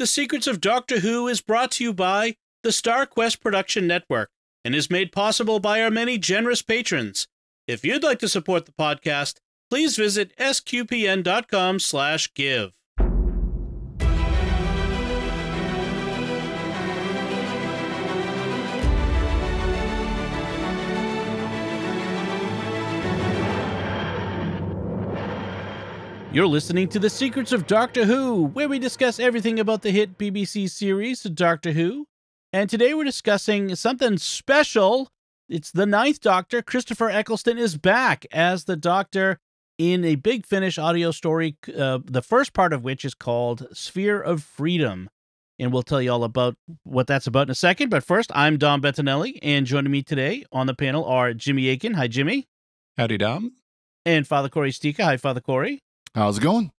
The Secrets of Doctor Who is brought to you by the Star Quest Production Network and is made possible by our many generous patrons. If you'd like to support the podcast, please visit sqpn.com/give. You're listening to The Secrets of Doctor Who, where we discuss everything about the hit BBC series Doctor Who. And today we're discussing something special. It's the Ninth Doctor. Christopher Eccleston is back as the Doctor in a Big Finish audio story, the first part of which is called Sphere of Freedom. And we'll tell you all about what that's about in a second. But first, I'm Dom Bettinelli, and joining me today on the panel are Jimmy Akin. Hi, Jimmy. Howdy, Dom. And Father Cory Sticha. Hi, Father Cory. How's it going?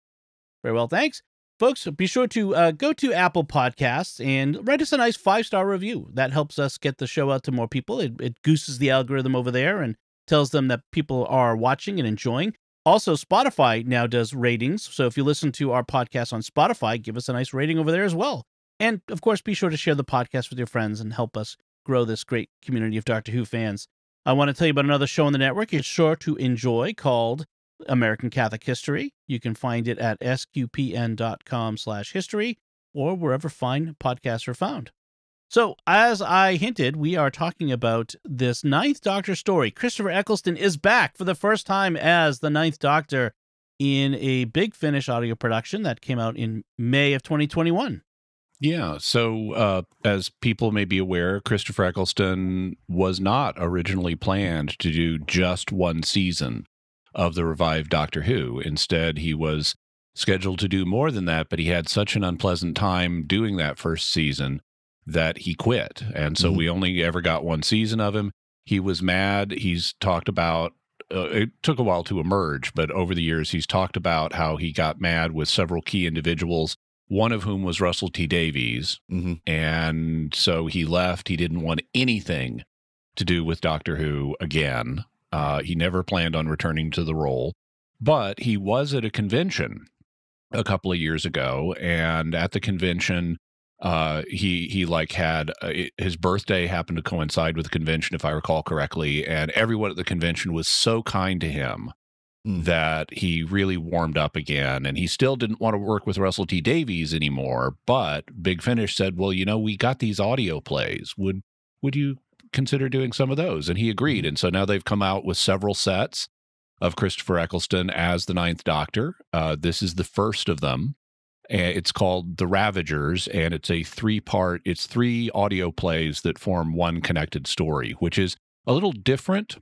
Very well, thanks. Folks, be sure to go to Apple Podcasts and write us a nice 5-star review. That helps us get the show out to more people. It gooses the algorithm over there and tells them that people are watching and enjoying. Also, Spotify now does ratings, so if you listen to our podcast on Spotify, give us a nice rating over there as well. And, of course, be sure to share the podcast with your friends and help us grow this great community of Doctor Who fans. I want to tell you about another show on the network you're sure to enjoy called American Catholic History. You can find it at sqpn.com/history or wherever fine podcasts are found. So, as I hinted, we are talking about this Ninth Doctor story. Christopher Eccleston is back for the first time as the Ninth Doctor in a Big Finish audio production that came out in May of 2021. Yeah, so as people may be aware, Christopher Eccleston was not originally planned to do just one season of the revived Doctor Who. Instead, he was scheduled to do more than that, but he had such an unpleasant time doing that first season that he quit. And so we only ever got one season of him. He was mad. He's talked about, it took a while to emerge, but over the years, he's talked about how he got mad with several key individuals, one of whom was Russell T Davies. And so he left. He didn't want anything to do with Doctor Who again. He never planned on returning to the role, but he was at a convention a couple of years ago, and at the convention, he like had his birthday happened to coincide with the convention, if I recall correctly, and everyone at the convention was so kind to him that he really warmed up again, and he still didn't want to work with Russell T Davies anymore, but Big Finish said, well, you know, we got these audio plays. Would you consider doing some of those? And he agreed. And so now they've come out with several sets of Christopher Eccleston as the Ninth Doctor. This is the first of them. It's called The Ravagers, and it's a it's 3 audio plays that form one connected story, which is a little different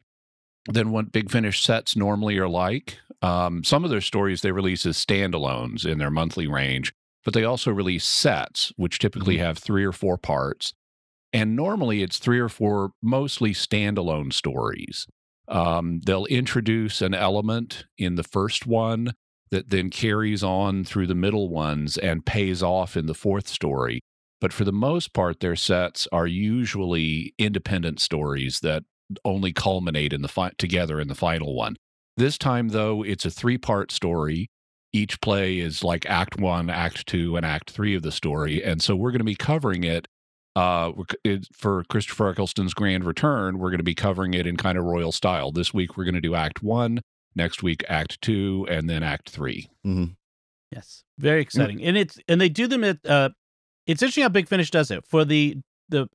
than what Big Finish sets normally are like. Some of their stories they release as standalones in their monthly range, but they also release sets, which typically have 3 or 4 parts. And normally it's 3 or 4 mostly standalone stories. They'll introduce an element in the first one that then carries on through the middle ones and pays off in the 4th story. But for the most part, their sets are usually independent stories that only culminate in together in the final one. This time, though, it's a 3-part story. Each play is like Act 1, Act 2, and Act 3 of the story. And so we're going to be covering it for Christopher Eccleston's grand return. We're going to be covering it in kind of royal style. This week, we're going to do Act 1, next week, Act 2, and then Act 3. Yes, very exciting. And they do them at, it's interesting how Big Finish does it. For the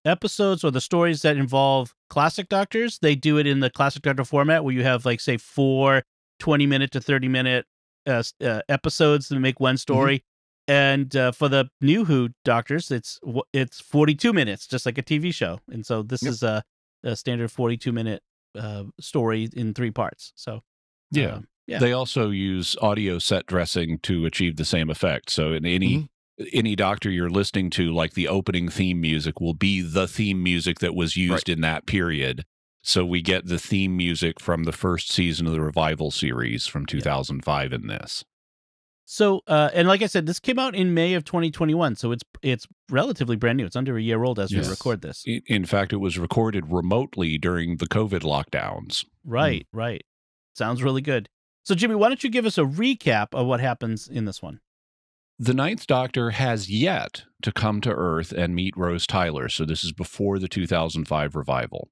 episodes or the stories that involve classic Doctors, they do it in the classic Doctor format where you have, like, say, 4 20-minute to 30-minute episodes that make one story. And for the new Who Doctors, it's 42 minutes, just like a TV show. And so this is a standard 42-minute story in 3 parts. So yeah. They also use audio set dressing to achieve the same effect. So in any Doctor you're listening to, like the opening theme music will be the theme music that was used in that period. So we get the theme music from the first season of the Revival series from 2005 in this. So, and like I said, this came out in May of 2021, so it's relatively brand new. It's under a year old as we record this. In fact, it was recorded remotely during the COVID lockdowns. Right. Sounds really good. So, Jimmy, why don't you give us a recap of what happens in this one? The Ninth Doctor has yet to come to Earth and meet Rose Tyler, so this is before the 2005 revival.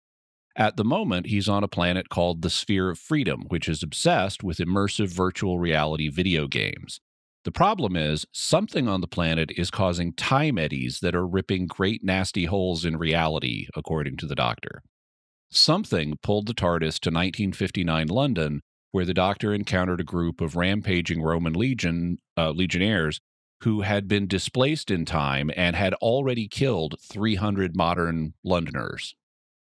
At the moment, he's on a planet called the Sphere of Freedom, which is obsessed with immersive virtual reality video games. The problem is, something on the planet is causing time eddies that are ripping great nasty holes in reality, according to the Doctor. Something pulled the TARDIS to 1959 London, where the Doctor encountered a group of rampaging Roman legionnaires who had been displaced in time and had already killed 300 modern Londoners.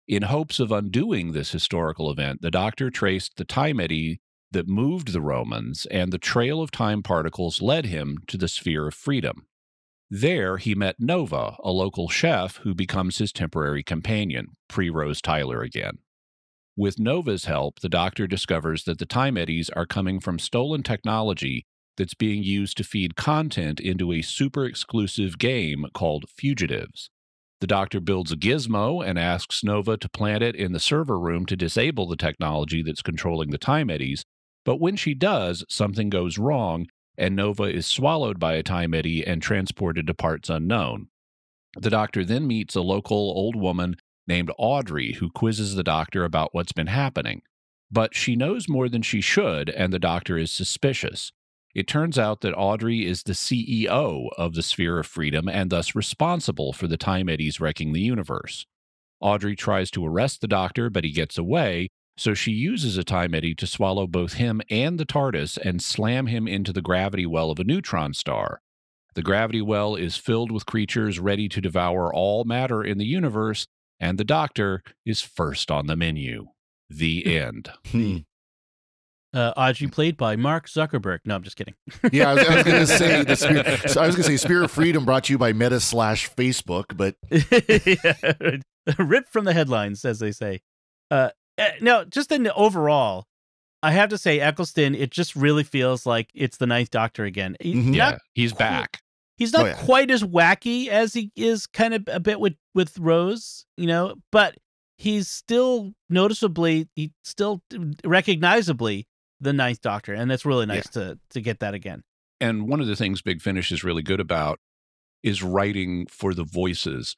In hopes of undoing this historical event, the Doctor traced the time eddy that moved the Romans, and the trail of time particles led him to the Sphere of Freedom. There, he met Nova, a local chef who becomes his temporary companion, pre-Rose Tyler again. With Nova's help, the Doctor discovers that the time eddies are coming from stolen technology that's being used to feed content into a super-exclusive game called Fugitives. The Doctor builds a gizmo and asks Nova to plant it in the server room to disable the technology that's controlling the time eddies, but when she does, something goes wrong, and Nova is swallowed by a time eddy and transported to parts unknown. The Doctor then meets a local old woman named Audrey, who quizzes the Doctor about what's been happening. But she knows more than she should, and the Doctor is suspicious. It turns out that Audrey is the CEO of the Sphere of Freedom and thus responsible for the time eddies wrecking the universe. Audrey tries to arrest the Doctor, but he gets away, so she uses a time eddy to swallow both him and the TARDIS and slam him into the gravity well of a neutron star. The gravity well is filled with creatures ready to devour all matter in the universe, and the Doctor is first on the menu. The end. Audrey played by Mark Zuckerberg. No, I'm just kidding. Yeah, I was going to say Sphere of Freedom brought to you by Meta/Facebook, but ripped from the headlines, as they say. No, just in the overall, I have to say, Eccleston, it just really feels like it's the Ninth Doctor again. He's back. He's not quite as wacky as he is kind of a bit with Rose, but he's still recognizably the Ninth Doctor, and that's really nice to get that again. And one of the things Big Finish is really good about is writing for the voices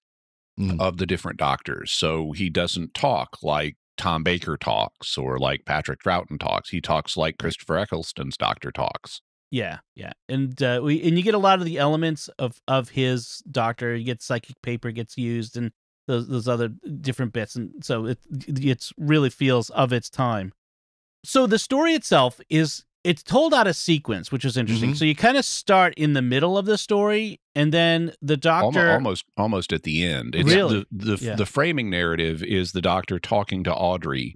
of the different Doctors. So he doesn't talk like Tom Baker talks or like Patrick Troughton talks. He talks like Christopher Eccleston's Doctor talks. Yeah. And you get a lot of the elements of his Doctor. You get psychic paper gets used and those other different bits, and so it really feels of its time. So the story itself it's told out of sequence, which is interesting. So you kind of start in the middle of the story, and then the Doctor almost at the end. It's really the framing narrative is the Doctor talking to Audrey.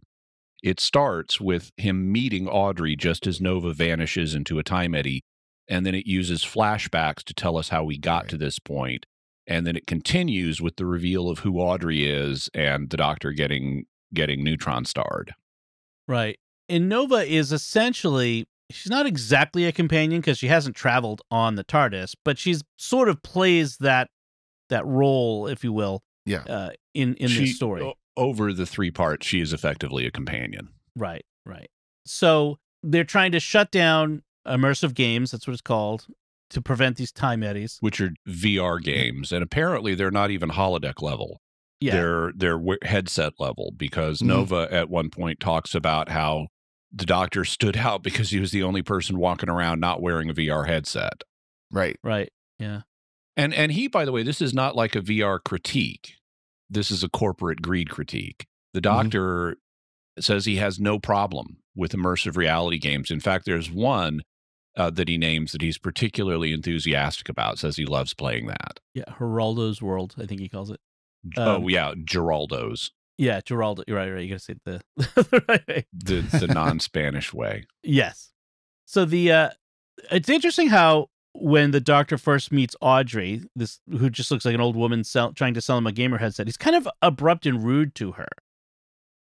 It starts with him meeting Audrey just as Nova vanishes into a time eddy, and then it uses flashbacks to tell us how we got to this point. And then it continues with the reveal of who Audrey is and the Doctor getting neutron starred. Right. And Nova is essentially, she's not exactly a companion because she hasn't traveled on the TARDIS, but she's sort of plays that role, if you will, in this story. Over the 3 parts, she is effectively a companion. Right. So they're trying to shut down immersive games, that's what it's called, to prevent these time eddies. Which are VR games, and apparently they're not even holodeck level. Yeah. They're headset level, because Nova at one point talks about how the Doctor stood out because he was the only person walking around not wearing a VR headset. Right. Yeah. And he, by the way, this is not like a VR critique. This is a corporate greed critique. The Doctor says he has no problem with immersive reality games. In fact, there's one that he names that he's particularly enthusiastic about, says he loves playing that. Yeah, Geraldo's World, I think he calls it. Geraldo's. Yeah, Geraldo. Right. You got to say it the non-Spanish way. Yes. So it's interesting how when the Doctor first meets Audrey, this who just looks like an old woman trying to sell him a gamer headset, he's kind of abrupt and rude to her.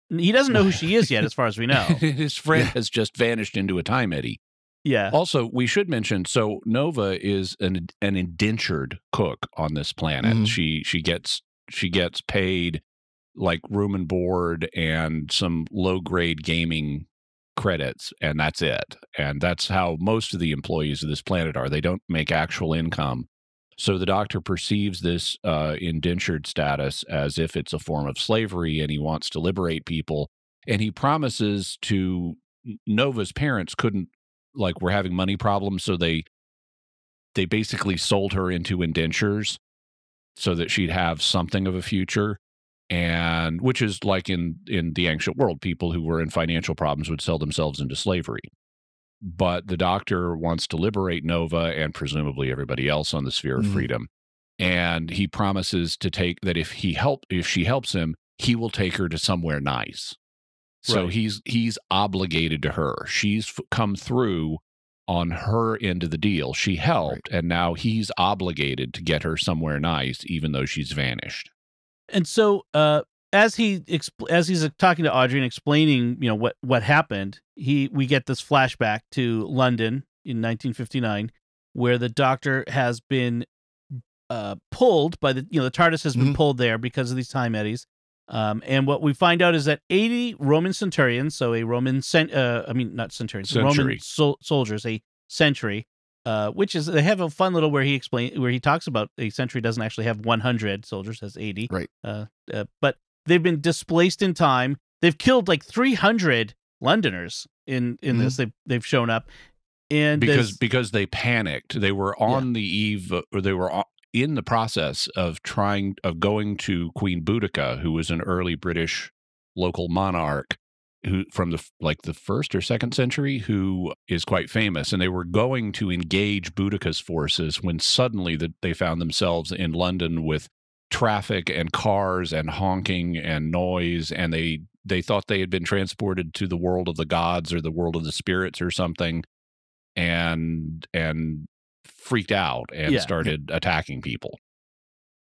He doesn't know who she is yet, as far as we know. His friend has just vanished into a time eddy. Yeah. Also, we should mention, so Nova is an indentured cook on this planet. She gets paid like room and board and some low grade gaming credits, and that's it. And that's how most of the employees of this planet are. They don't make actual income. So the Doctor perceives this indentured status as if it's a form of slavery, and he wants to liberate people. And he promises to Nova's parents couldn't, like, were having money problems, so they basically sold her into indentures so that she'd have something of a future. And which is like in the ancient world, people who were in financial problems would sell themselves into slavery. But the Doctor wants to liberate Nova and presumably everybody else on the Sphere of Freedom. And he promises to take that if she helps him, he will take her to somewhere nice. So he's obligated to her. She's come through on her end of the deal. She helped, and now he's obligated to get her somewhere nice, even though she's vanished. And so, as he's talking to Audrey and explaining, what happened, we get this flashback to London in 1959, where the Doctor has been pulled by the TARDIS has been pulled there because of these time eddies. And what we find out is that 80 Roman centurions, so a Roman not centurions, Roman soldiers, a century. Which is, they have a fun little where he talks about a century doesn't actually have 100 soldiers, has 80. Right. But they've been displaced in time. They've killed like 300 Londoners in this. They've shown up, and because they panicked. They were on the eve, or they were in the process of going to Queen Boudica, who was an early British local monarch, who from the 1st or 2nd century, who is quite famous, and they were going to engage Boudica's forces when suddenly they found themselves in London with traffic and cars and honking and noise, and they thought they had been transported to the world of the gods or the world of the spirits or something, and freaked out and started attacking people.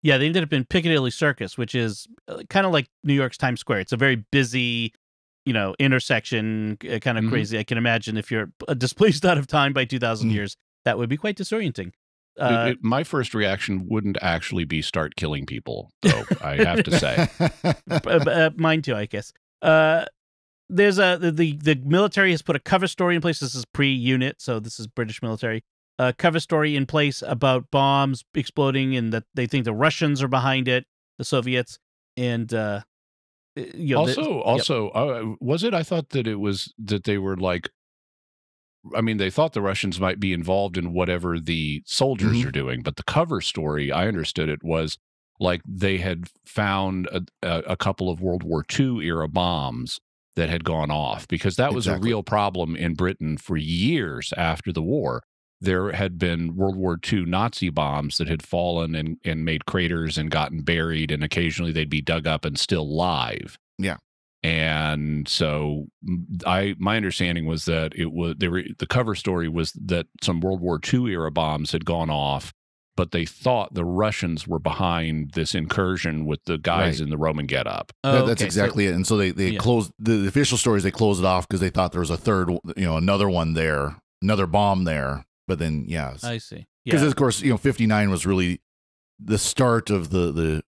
Yeah, they ended up in Piccadilly Circus, which is kind of like New York's Times Square. It's a very busy intersection, kind of crazy. I can imagine if you're displaced out of time by 2,000 years, that would be quite disorienting. My first reaction wouldn't actually be start killing people, though, I have to say. Mine too, I guess. There's the military has put a cover story in place. This is pre-unit, so this is British military. A cover story in place about bombs exploding, and that they think the Russians are behind it, the Soviets, and was it? I thought that it was that they were like, they thought the Russians might be involved in whatever the soldiers are doing, but the cover story, I understood it was like they had found a couple of World War II era bombs that had gone off, because that was a real problem in Britain for years after the war. There had been World War II Nazi bombs that had fallen and made craters and gotten buried, and occasionally they'd be dug up and still live. Yeah. And so my understanding was that the cover story was that some World War II era bombs had gone off, but they thought the Russians were behind this incursion with the guys in the Roman getup. That's exactly it. And so they closed the official stories. They closed it off because they thought there was a third, another one there, another bomb there. But then, I see. Because of course, 59 was really the start of the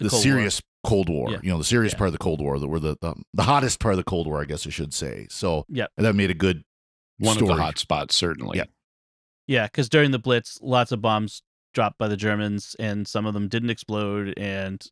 serious Cold War. The serious part of the Cold War, that were the hottest part of the Cold War, I guess I should say. So that made a good one story. of the hot spots, certainly. Yeah, because during the Blitz, lots of bombs dropped by the Germans, and some of them didn't explode and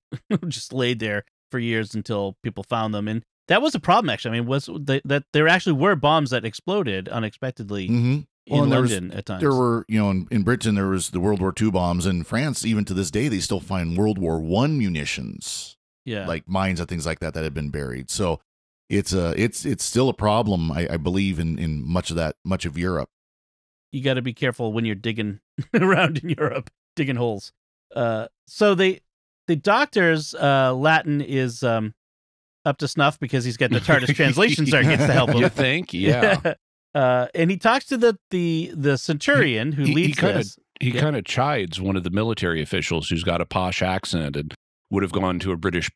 just laid there for years until people found them. And that was a problem, actually. Was that there actually were bombs that exploded unexpectedly in London at times. There were, in Britain, there was the World War II bombs. In France, even to this day, they still find World War I munitions, like mines and things like that had been buried. So it's still a problem, I believe, in much of Europe. You got to be careful when you're digging around in Europe, digging holes. So the Doctor's Latin is up to snuff because he's got the TARDIS translation sergeant to help him. You think? Yeah. And he talks to the centurion who leads this. He kind of chides one of the military officials who's got a posh accent and would have gone to a British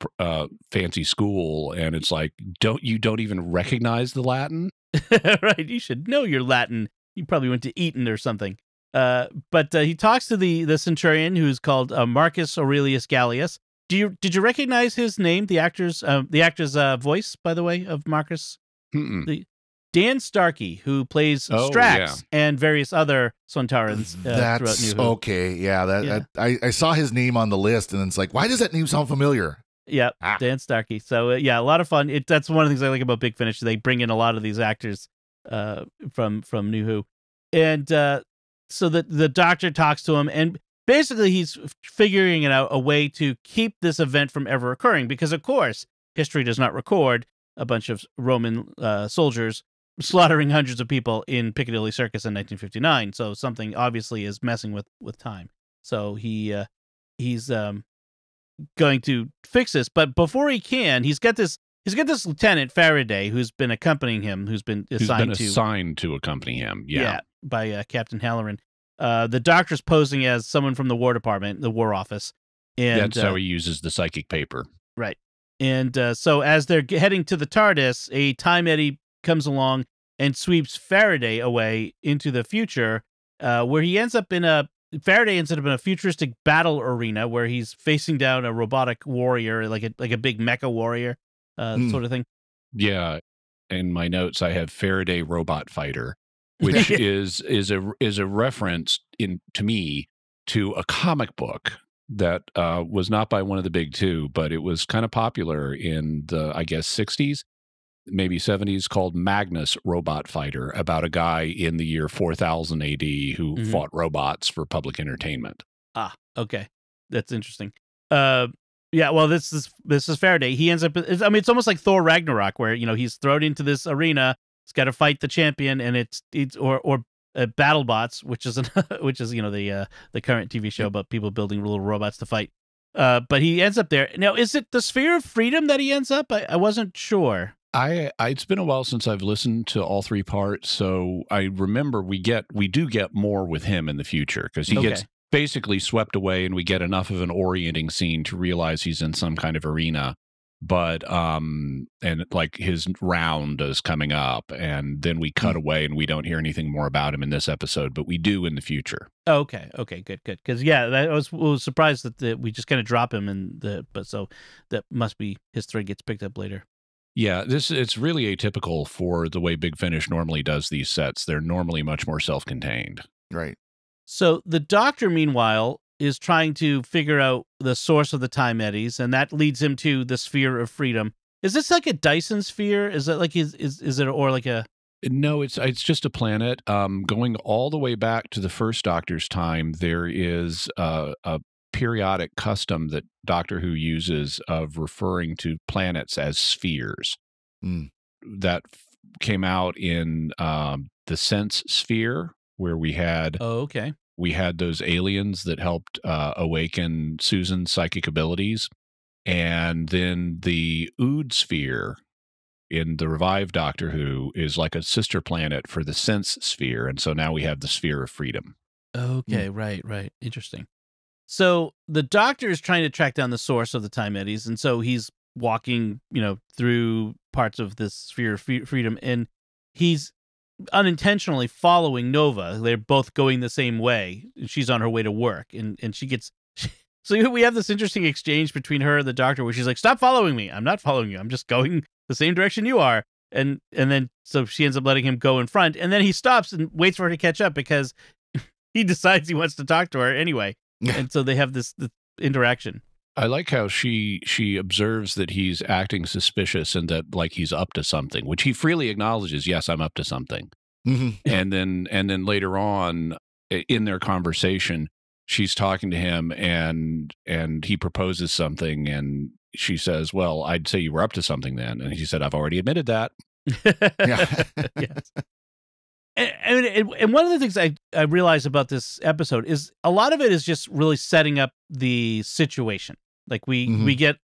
fancy school, and it's like, don't even recognize the Latin? Right, you should know your Latin. You probably went to Eton or something. But he talks to the centurion, who's called Marcus Aurelius Gallius. Did you recognize his name? The actor's voice, by the way, of Marcus The Dan Starkey, who plays Strax and various other Sontarans throughout New Who. Okay, yeah. I saw his name on the list, and it's like, why does that name sound familiar? Yeah, Dan Starkey. So, a lot of fun. That's one of the things I like about Big Finish. They bring in a lot of these actors from New Who. And so the Doctor talks to him, and basically he's figuring out a way to keep this event from ever occurring, because, of course, history does not record a bunch of Roman soldiers slaughtering hundreds of people in Piccadilly Circus in 1959. So something obviously is messing with time. So he's going to fix this, but before he can, he's got this Lieutenant Faraday who's been accompanying him, who's been assigned to accompany him. By Captain Halloran. The Doctor's posing as someone from the War Department, the War Office, and that's how he uses the psychic paper. Right. And so as they're heading to the TARDIS, a time eddy comes along and sweeps Faraday away into the future, where Faraday ends up in a futuristic battle arena where he's facing down a robotic warrior, like a big mecha warrior, sort of thing. Yeah. In my notes, I have Faraday Robot Fighter, which is a reference to me to a comic book that was not by one of the big two, but it was kind of popular in the, I guess, 60s, maybe 70s, called Magnus Robot Fighter, about a guy in the year 4000 AD who fought robots for public entertainment. Ah, okay. That's interesting. Yeah, well, this is Faraday. He ends up, it's almost like Thor Ragnarok, where, he's thrown into this arena. He's got to fight the champion, and it's BattleBots, which is the current TV show about people building little robots to fight. But he ends up there. Now, is it the Sphere of Freedom that he ends up? I wasn't sure. It's been a while since I've listened to all three parts, so I remember we do get more with him in the future, because he gets basically swept away, and we get enough of an orienting scene to realize he's in some kind of arena. But and like his round is coming up, and then we cut away, and we don't hear anything more about him in this episode, but we do in the future. Okay, good. Because I was surprised that we just kind of drop him so that must be his thread gets picked up later. Yeah, it's really atypical for the way Big Finish normally does these sets. They're normally much more self-contained. Right. So the Doctor, meanwhile, is trying to figure out the source of the time eddies, and that leads him to the Sphere of Freedom. Is this like a Dyson sphere? Is it like is it, or like a? No, it's just a planet. Going all the way back to the first Doctor's time, there is a periodic custom that Doctor Who uses of referring to planets as spheres. That came out in the Sense Sphere, where we had we had those aliens that helped awaken Susan's psychic abilities, and then the Ood Sphere in the revived Doctor Who is like a sister planet for the Sense Sphere, and so now we have the Sphere of Freedom. Okay, right, interesting. So the Doctor is trying to track down the source of the time eddies, and so he's walking, through parts of this Sphere of Freedom, and he's unintentionally following Nova. They're both going the same way. She's on her way to work, and she gets. So we have this interesting exchange between her and the Doctor, where she's like, "Stop following me! I'm not following you. I'm just going the same direction you are." And then so she ends up letting him go in front, and then he stops and waits for her to catch up because he decides he wants to talk to her anyway. And so they have this interaction. I like how she observes that he's acting suspicious and that like he's up to something, which he freely acknowledges. Yes, I'm up to something. And then later on in their conversation, she's talking to him and he proposes something, and she says, "Well, I'd say you were up to something then." And he said, "I've already admitted that." Yes. And one of the things I realized about this episode is a lot of it is just really setting up the situation. Like we get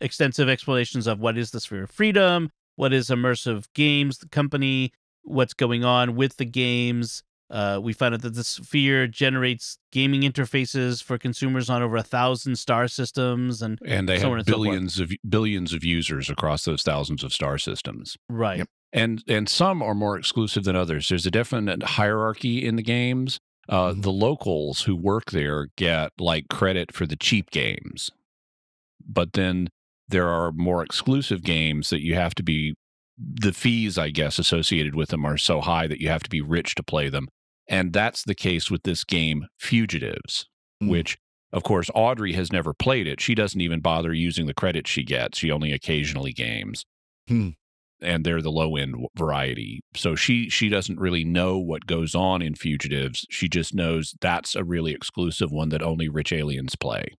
extensive explanations of what is the Sphere of Freedom, what is Immersive Games Company, what's going on with the games. We found out that the Sphere generates gaming interfaces for consumers on over 1,000 star systems, and they so have billions of users across those thousands of star systems. Right. Yep. And some are more exclusive than others. There's a definite hierarchy in the games. The locals who work there get like credit for the cheap games, but then there are more exclusive games that you have to be the fees, I guess, associated with them are so high that you have to be rich to play them. And that's the case with this game, Fugitives, which, of course, Audrey has never played it. She doesn't even bother using the credits she gets. She only occasionally games. And they're the low-end variety. So she doesn't really know what goes on in Fugitives. She just knows that's a really exclusive one that only rich aliens play.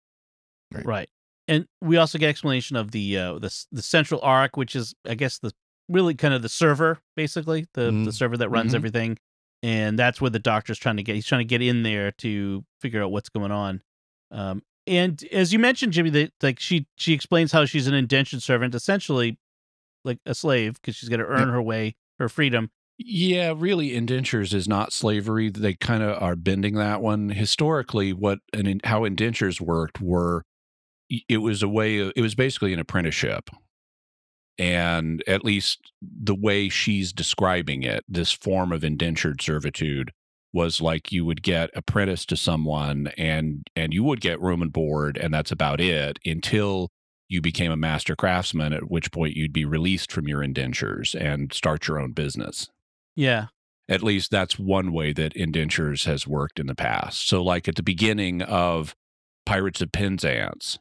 Right. And we also get explanation of the central arc, which is, I guess, the really kind of the server, basically, the server that runs everything. And that's where the Doctor's trying to get. He's trying to get in there to figure out what's going on. And as you mentioned, Jimmy, that like she explains how she's an indentured servant, essentially like a slave, because she's got to earn her way, her freedom. Yeah, really, indentures is not slavery. They kind of are bending that one. Historically, how indentures worked it was basically an apprenticeship. And at least the way she's describing it, this form of indentured servitude was like you would get apprenticed to someone and you would get room and board, and that's about it until you became a master craftsman, at which point you'd be released from your indentures and start your own business. Yeah. At least that's one way that indentures has worked in the past. So like at the beginning of Pirates of Penzance,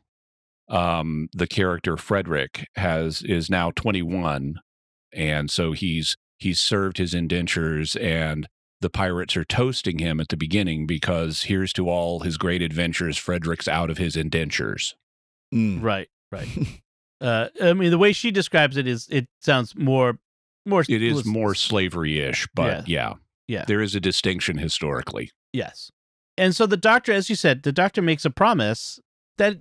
the character Frederick is now 21, and so he's served his indentures, and the pirates are toasting him at the beginning because here's to all his great adventures. Frederick's out of his indentures. Right. I mean, the way she describes it sounds more. It is more slavery-ish, but yeah, there is a distinction historically. Yes, and so the Doctor, as you said, the Doctor makes a promise that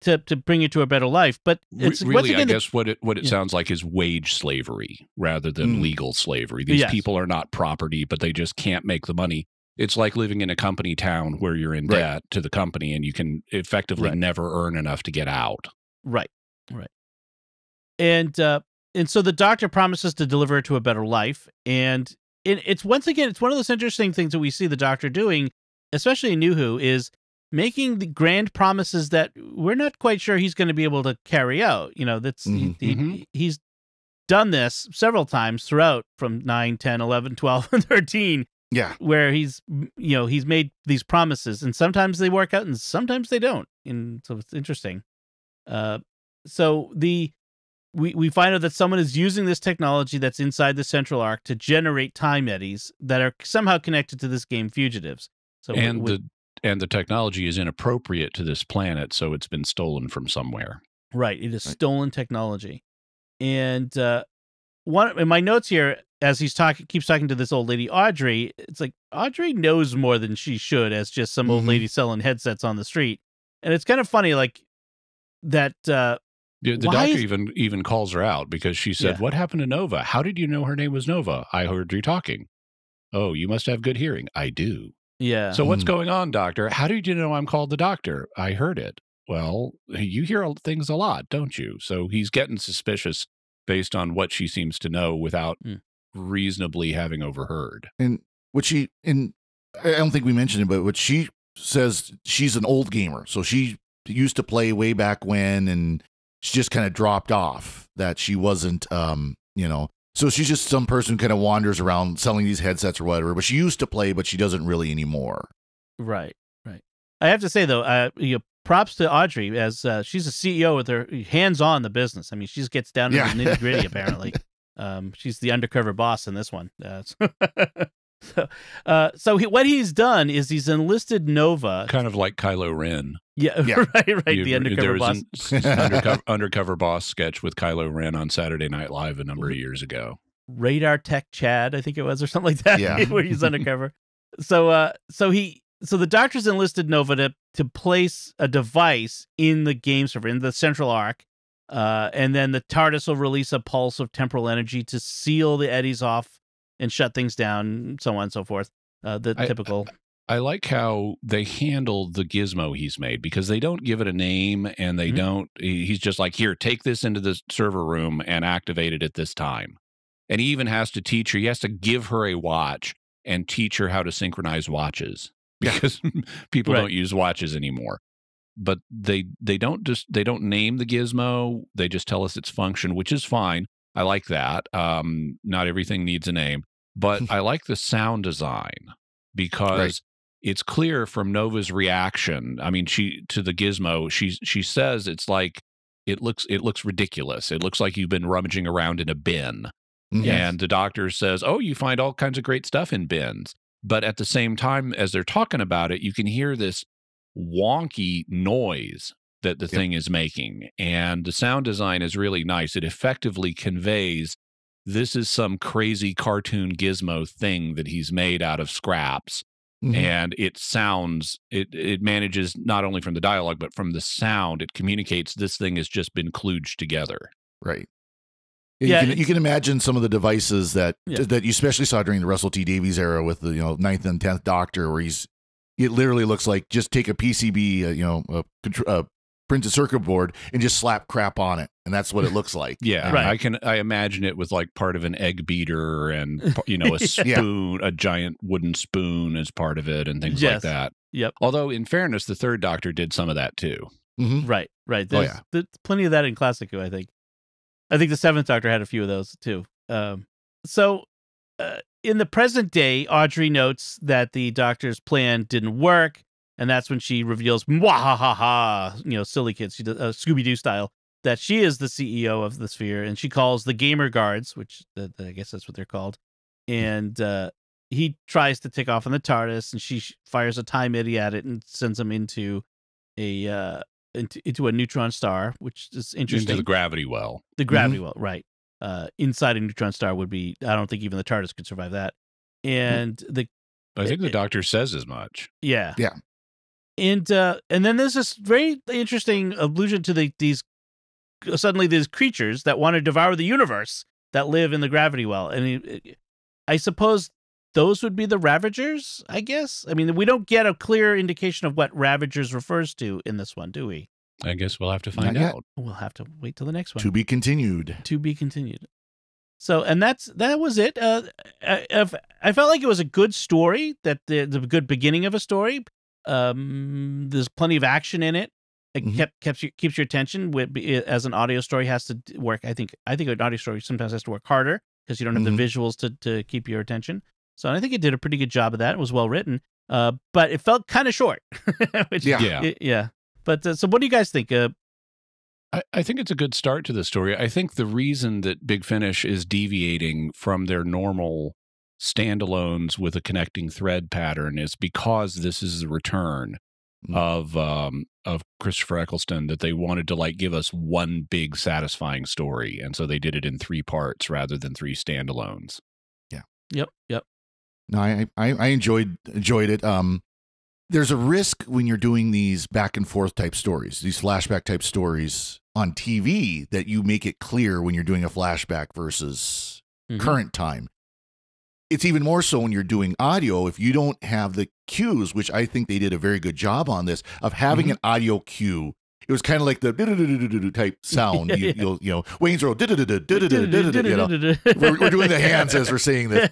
to bring you to a better life, but it's really, I guess what it sounds like is wage slavery rather than legal slavery. These people are not property, but they just can't make the money. It's like living in a company town where you're in debt to the company and you can effectively never earn enough to get out. Right. And so the Doctor promises to deliver her to a better life. And it's once again, it's one of those interesting things that we see the Doctor doing, especially in New Who, is making the grand promises that we're not quite sure he's going to be able to carry out. You know, that's he's done this several times throughout from 9, 10, 11, 12, and 13. Yeah. Where he's made these promises, and sometimes they work out and sometimes they don't. And so it's interesting. So we find out that someone is using this technology that's inside the central arc to generate time eddies that are somehow connected to this game, Fugitives. So and the technology is inappropriate to this planet, so it's been stolen from somewhere. Right, it is stolen technology. And one in my notes here, as he's keeps talking to this old lady Audrey, it's like Audrey knows more than she should, as just some old lady selling headsets on the street. And it's kind of funny, like that. The Doctor even calls her out because she said, "What happened to Nova? How did you know her name was Nova? I heard you talking. Oh, you must have good hearing. I do. Yeah. So what's going on, Doctor? How did you know I'm called the Doctor? I heard it. Well, you hear things a lot, don't you? So he's getting suspicious based on what she seems to know without reasonably having overheard. And I don't think we mentioned it, but what she says, she's an old gamer. So she used to play way back when, and she just kind of dropped off, that she wasn't, so she's just some person who kind of wanders around selling these headsets or whatever, but she used to play, but she doesn't really anymore. Right. I have to say, though, props to Audrey, as she's a CEO with her hands on the business. I mean, she just gets down to the nitty gritty, apparently. She's the undercover boss in this one. What he's done is he's enlisted Nova. Kind of like Kylo Ren. Yeah. Right. The undercover boss. Undercover boss sketch with Kylo Ren on Saturday Night Live a number of years ago. Radar Tech Chad, I think it was, or something like that. Yeah. Where he's undercover. So the Doctor's enlisted Nova to place a device in the game server, in the central arc, and then the TARDIS will release a pulse of temporal energy to seal the eddies off and shut things down, so on and so forth. Typical. I like how they handle the gizmo he's made, because they don't give it a name, and they don't. He's just like, here, take this into the server room and activate it at this time. And he even has to teach her. He has to give her a watch and teach her how to synchronize watches, because people don't use watches anymore. But they don't name the gizmo. They just tell us its function, which is fine. I like that. Not everything needs a name, but I like the sound design because it's clear from Nova's reaction. I mean, to the gizmo, she says it's like it looks ridiculous. It looks like you've been rummaging around in a bin. And the doctor says, "Oh, you find all kinds of great stuff in bins." But at the same time, as they're talking about it, you can hear this wonky noise that the thing is making. And the sound design is really nice. It effectively conveys this is some crazy cartoon gizmo thing that he's made out of scraps. And it sounds, it manages not only from the dialogue, but from the sound, it communicates this thing has just been kludged together. Right. You can imagine some of the devices that you especially saw during the Russell T Davies era with the 9th and 10th Doctor, where it literally looks like just take a PCB, a printed circuit board, and just slap crap on it, and that's what it looks like. I imagine it with like part of an egg beater and a spoon, a giant wooden spoon as part of it, and things like that. Yep. Although, in fairness, the 3rd Doctor did some of that too. Right. There's plenty of that in Classic Who, I think. I think the 7th Doctor had a few of those too. So in the present day, Audrey notes that the Doctor's plan didn't work, and that's when she reveals, "Mwahaha," silly kids, she does Scooby-Doo style, that she is the CEO of the Sphere, and she calls the Gamer Guards, which I guess that's what they're called, and he tries to take off on the TARDIS, and she fires a time eddy at it and sends him into a neutron star, which is interesting. Into the gravity well. The gravity well, right. Inside a neutron star would be, I don't think even the TARDIS could survive that. And I think the Doctor says as much. Yeah. Yeah. And then there's this very interesting allusion to these creatures that want to devour the universe that live in the gravity well. And I suppose those would be the Ravagers, I guess. I mean, we don't get a clear indication of what Ravagers refers to in this one, do we? I guess we'll have to find out. We'll have to wait till the next one. To be continued. To be continued. So, and that was it. I felt like it was a good story, that the good beginning of a story. There's plenty of action in it. It keeps your attention. As an audio story has to work. I think an audio story sometimes has to work harder because you don't have the visuals to keep your attention. So I think it did a pretty good job of that. It was well written, but it felt kind of short. But so what do you guys think? I think it's a good start to the story. I think the reason that Big Finish is deviating from their normal standalones with a connecting thread pattern is because this is the return of Christopher Eccleston, that they wanted to give us one big satisfying story, and so they did it in 3 parts rather than 3 standalones. Yeah. Yep. No, I enjoyed it. There's a risk when you're doing these back and forth type stories, these flashback type stories on TV, that you make it clear when you're doing a flashback versus current time. It's even more so when you're doing audio, if you don't have the cues, which I think they did a very good job on this, of having an audio cue. It was kind of like the type sound. Wayne's World. We're doing the hands as we're saying this,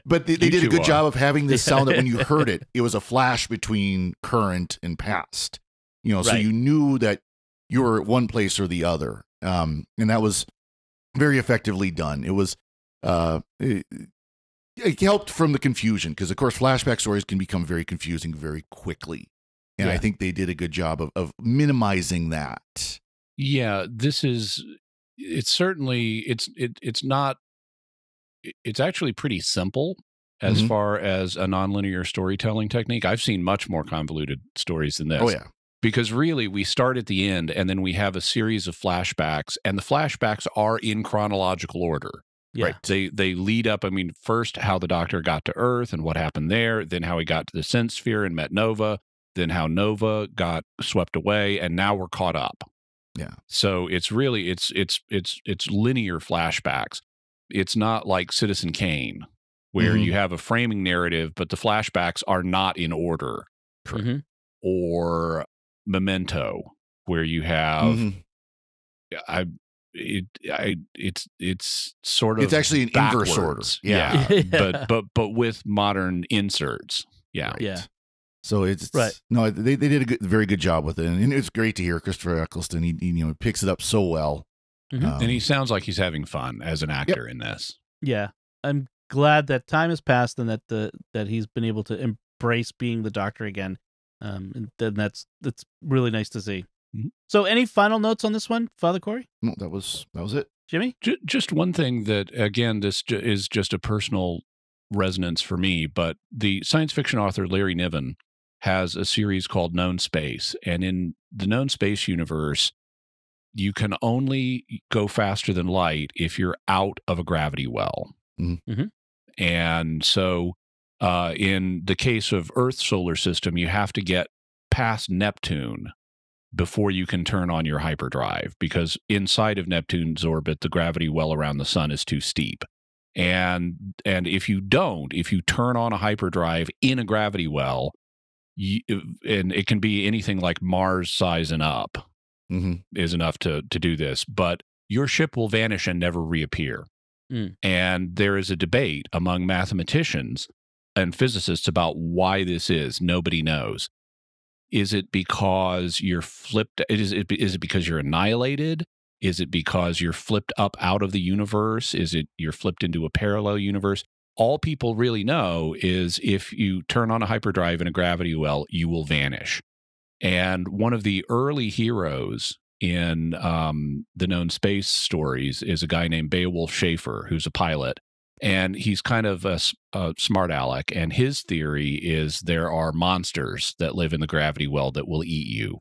but they did a good job of having this sound that when you heard it, it was a flash between current and past. So you knew that you were at one place or the other, and that was very effectively done. It was it helped from the confusion, because of course flashback stories can become very confusing very quickly. And I think they did a good job of minimizing that. Yeah, it's actually pretty simple as far as a nonlinear storytelling technique. I've seen much more convoluted stories than this. Oh, yeah. Because really, we start at the end, and then we have a series of flashbacks, and the flashbacks are in chronological order. Yeah. Right. They lead up, first how the Doctor got to Earth and what happened there, then how he got to the Sense Sphere and met Nova, then how Nova got swept away, and now we're caught up. Yeah. So it's really it's linear flashbacks. It's not like Citizen Kane, where you have a framing narrative, but the flashbacks are not in order. Or Memento, where you have it's sort of, it's actually an inverse order. Yeah. but with modern inserts. Yeah. Right. Yeah. So it's no, they did a very good job with it, and it's great to hear Christopher Eccleston. He picks it up so well. And he sounds like he's having fun as an actor in this. Yeah. I'm glad that time has passed and that he's been able to embrace being the Doctor again. And that's really nice to see. Mm-hmm. So any final notes on this one, Father Cory? No, that was it. Jimmy? Just one thing that, again, this is just a personal resonance for me, but the science fiction author Larry Niven has a series called Known Space. And in the Known Space universe, you can only go faster than light if you're out of a gravity well. Mm-hmm. And so in the case of Earth's solar system, you have to get past Neptune before you can turn on your hyperdrive, because inside of Neptune's orbit, the gravity well around the sun is too steep. And if you turn on a hyperdrive in a gravity well, and it can be anything like Mars size and up, is enough to do this, but your ship will vanish and never reappear. And there is a debate among mathematicians and physicists about why this is. Nobody knows. Is it because you're flipped? Is it because you're annihilated? Is it because you're flipped up out of the universe? Is it you're flipped into a parallel universe? All people really know is if you turn on a hyperdrive in a gravity well, you will vanish. And one of the early heroes in the Known Space stories is a guy named Beowulf Schaefer, who's a pilot. And he's kind of a smart aleck. And his theory is there are monsters that live in the gravity well that will eat you.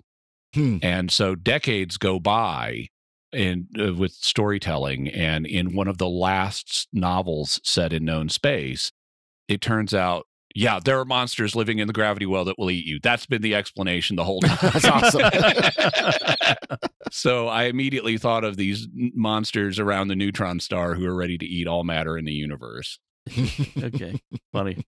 And so decades go by with storytelling. And in one of the last novels set in Known Space, it turns out, yeah, there are monsters living in the gravity well that will eat you. That's been the explanation the whole time. That's awesome. So I immediately thought of these monsters around the neutron star who are ready to eat all matter in the universe. Okay. Funny.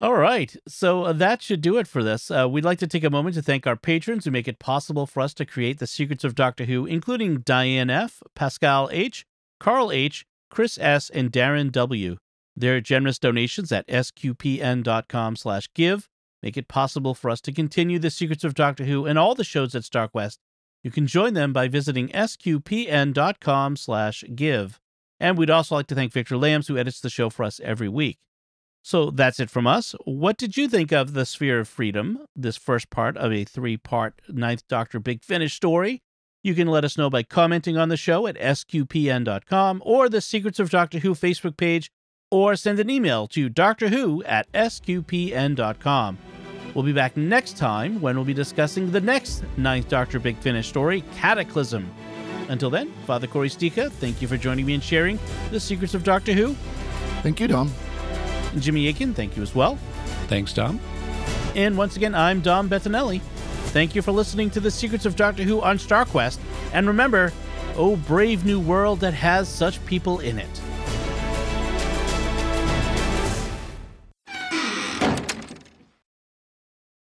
All right. So that should do it for this. We'd like to take a moment to thank our patrons who make it possible for us to create The Secrets of Doctor Who, including Diane F., Pascal H., Carl H., Chris S., and Darren W. Their generous donations at sqpn.com/give make it possible for us to continue The Secrets of Doctor Who and all the shows at StarQuest. You can join them by visiting sqpn.com/give. And we'd also like to thank Victor Lambs, who edits the show for us every week. So that's it from us. What did you think of The Sphere of Freedom, this first part of a 3-part Ninth Doctor Big Finish story? You can let us know by commenting on the show at sqpn.com or the Secrets of Doctor Who Facebook page, or send an email to drwho@sqpn.com. We'll be back next time when we'll be discussing the next Ninth Doctor Big Finish story, Cataclysm. Until then, Father Cory Sticha, thank you for joining me and sharing The Secrets of Doctor Who. Thank you, Dom. And Jimmy Akin, thank you as well. Thanks, Dom. And once again, I'm Dom Bettinelli. Thank you for listening to The Secrets of Doctor Who on StarQuest. And remember, oh brave new world that has such people in it.